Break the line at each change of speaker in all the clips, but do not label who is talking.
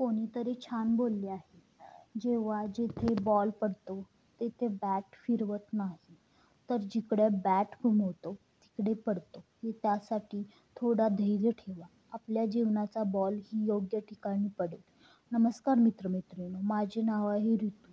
कोणीतरी छान बोलले आहे, जेव्हा जिथे बॉल पडतो तिथे बॅट फिरवत नाही, तर जिकडे बॅट घुमवतो तिकडे पडतो. त्यासाठी थोडा धैर्य ठेवा. आपल्या जीवनाचा बॉल ही योग्य ठिकाणी पडेल. नमस्कार मित्र-मैत्रिणींनो, माझे नाव आहे ऋतू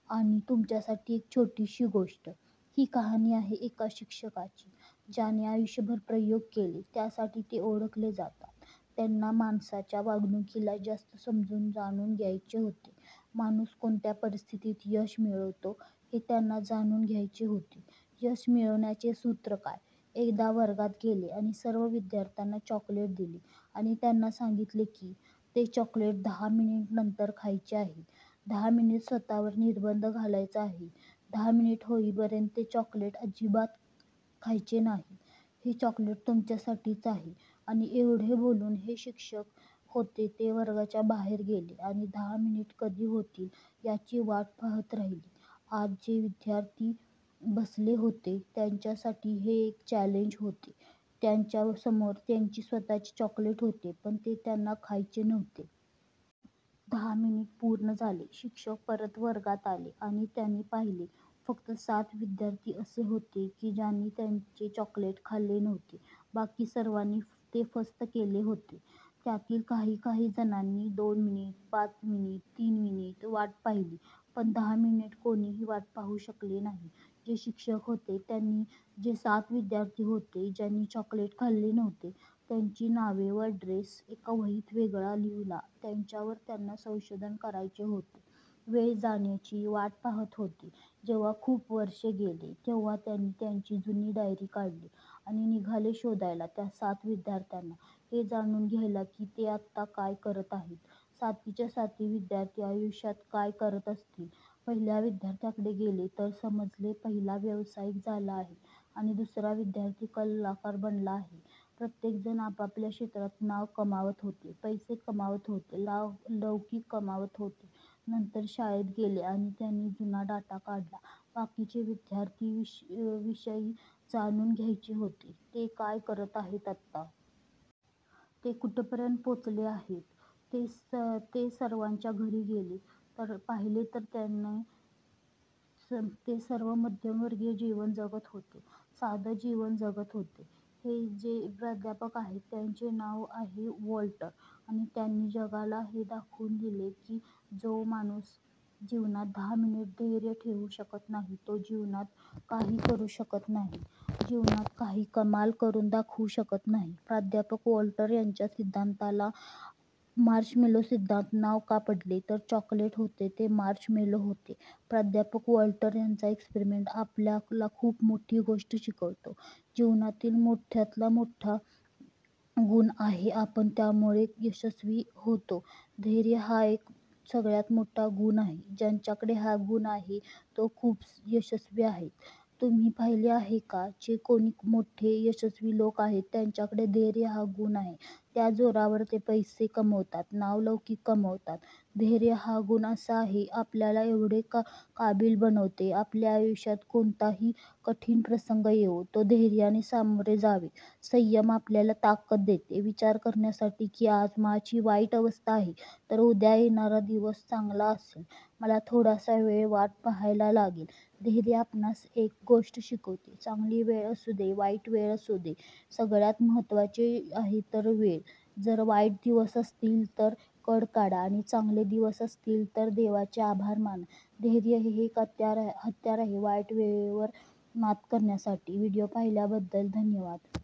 आणि तुमच्यासाठी एक छोटीशी गोष्ट. ही कहाणी आहे एका शिक्षकाची, ज्याने आयुष्यभर प्रयोग केले. त्यासाठी ते ओळखले जातात. त्यांना माणसाच्या वागणुकीला जास्त समजून जाणून घ्यायचे होते. माणूस कोणत्या परिस्थितीत यश मिळवतो हे त्यांना जाणून घ्यायचे होते. यश मिळवण्याचे सूत्र काय? एकदा वर्गात गेले आणि सर्व विद्यार्थ्यांना चॉकलेट दिले आणि त्यांना सांगितले की ते चॉकलेट 10 मिनिट नंतर खायचे आहे. 10 मिनिट स्वतःवर निर्बंध घालायचा आहे. 10 मिनिट होईपर्यंत ते चॉकलेट अजिबात खायचे नाही. हे चॉकलेट तुमच्यासाठीच आहे. आणि एवढे बोलून हे शिक्षक होते ते वर्गाच्या बाहेर गेले आणि 10 मिनिट कधी होतील याची वाट पाहत राहिले. आज जे विद्यार्थी बसले होते त्यांच्यासाठी हे एक चॅलेंज होते. त्यांच्या समोर त्यांची स्वतःची चॉकलेट होते, पण ते त्यांना खायचे नव्हते. 10 मिनिट पूर्ण झाले. शिक्षक परत वर्गात आले आणि त्यांनी पाहिले फक्त 7 विद्यार्थी असे होते की ज्यांनी त्यांचे चॉकलेट खाल्ले नव्हते. बाकी सर्वांनी ते फस्त केले होते. त्यातील काही जणांनी 2 मिनिट, 5 मिनिट, 3 मिनिट वाट पाहिली, पण 10 मिनिट कोणीही वाट पाहू शकले नाही. जे शिक्षक होते त्यांनी जे 7 विद्यार्थी होते ज्यांनी चॉकलेट खाल्ले नव्हते त्यांची नावे व ॲड्रेस एका वहीत वेगळा लिहिला. त्यांच्यावर त्यांना संशोधन करायचे होते. वेळ जाण्याची वाट पाहत होते. जेव्हा खूप वर्षे गेले तेव्हा त्यांनी त्यांची जुनी डायरी काढली आणि निघाले शोधायला त्या 7 विद्यार्थ्यांना, हे जाणून घ्यायला की ते आत्ता काय करत आहेत. 7च्या 7 विद्यार्थी आयुष्यात काय करत असतील. पहिल्या विद्यार्थ्याकडे गेले तर समजले पहिला व्यावसायिक झाला आहे आणि दुसरा विद्यार्थी कलाकार बनला आहे. प्रत्येकजण आपापल्या क्षेत्रात नाव कमावत होते, पैसे कमावत होते, लौकिक कमावत होते. नंतर शाळेत गेले आणि त्यांनी जुना डाटा काढला. बाकीचे विद्यार्थी विषयी जाणून घ्यायचे होते. ते काय करत आहेत आत्ता? ते कुठपर्यंत पोचले आहेत? ते सर्वांच्या घरी गेले तर पाहिले तर ते सर्व मध्यमवर्गीय जीवन जगत होते. साधं जीवन जगत होते. हे जे प्राध्यापक आहेत त्यांचे नाव आहे वॉल्टर आणि त्यांनी जगाला हे दाखवून दिले की जो माणूस जीवनात 10 मिनिट धैर्य ठेवू शकत नाही तो जीवनात काही करू शकत नाही, जीवनात काही कमाल करून दाखवू शकत नाही. प्राध्यापक वॉल्टर यांच्या सिद्धांताला मार्शमेलो सिद्धांत नाव का पडले? तर चॉकलेट होते ते मार्शमेलो होते. प्राध्यापक वॉल्टर यांचा एक्सपेरिमेंट आपल्याला खूप मोठी गोष्ट शिकवतो. जीवनातील मोठ्यातला मोठा गुण आहे आपण त्यामुळे यशस्वी होतो. धैर्य हा एक सगळ्यात मोठा गुण आहे. ज्यांच्याकडे हा गुण आहे तो खूप यशस्वी आहेत. तुम्ही पाहिले आहे का जे कोणी मोठे यशस्वी लोक आहेत त्यांच्याकडे धैर्य हा गुण आहे. त्या जोरावर ते पैसे कमवतात, नावलौकिक कमवतात. धैर्य हा गुण असा आहे आपल्याला एवढे काबिल बनवते. आपल्या आयुष्यात कोणताही कठीण प्रसंग येवो तो धैर्याने सामोरे जावे. संयम आपल्याला ताकद देते विचार करण्यासाठी की आज माझी वाईट अवस्था आहे तर उद्या येणारा दिवस चांगला असेल. मला थोडासा वेळ वाट पाहायला लागेल. धैर्य आपणास एक गोष्ट शिकवते. चांगली वेळ असू दे, वाईट वेळ असू दे, सगळ्यात महत्त्वाचे आहे तर वेळ. जर वाईट दिवस असतील तर कड काढा आणि चांगले दिवस असतील तर देवाचे आभार माना. धैर्य हे एक हत्यार आहे वाईट वेळेवर मात करण्यासाठी. व्हिडिओ पाहिल्याबद्दल धन्यवाद.